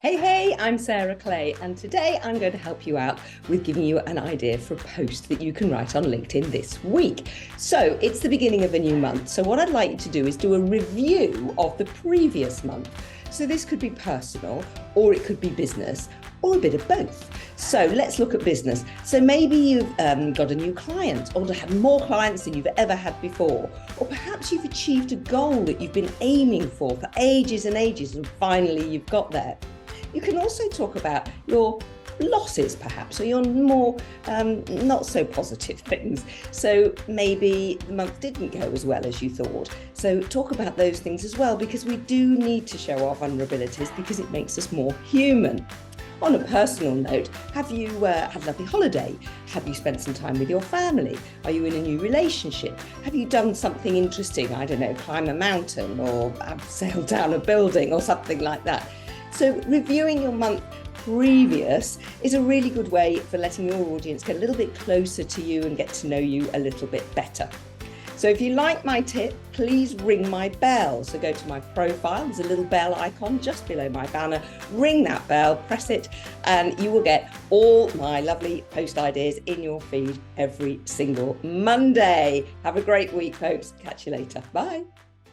Hey, I'm Sarah Clay, and today I'm going to help you out with giving you an idea for a post that you can write on LinkedIn this week. So it's the beginning of a new month. So what I'd like you to do is do a review of the previous month. So this could be personal, or it could be business, or a bit of both. So let's look at business. So maybe you've got a new client, or had more clients than you've ever had before, or perhaps you've achieved a goal that you've been aiming for ages and ages, and finally you've got there. You can also talk about your losses, perhaps, or your more not so positive things. So maybe the month didn't go as well as you thought. So talk about those things as well, because we do need to show our vulnerabilities because it makes us more human. On a personal note, have you had a lovely holiday? Have you spent some time with your family? Are you in a new relationship? Have you done something interesting? I don't know, climb a mountain or sail down a building or something like that. So reviewing your month previous is a really good way for letting your audience get a little bit closer to you and get to know you a little bit better. So if you like my tip, please ring my bell. So go to my profile, there's a little bell icon just below my banner, ring that bell, press it, and you will get all my lovely post ideas in your feed every single Monday. Have a great week, folks. Catch you later. Bye.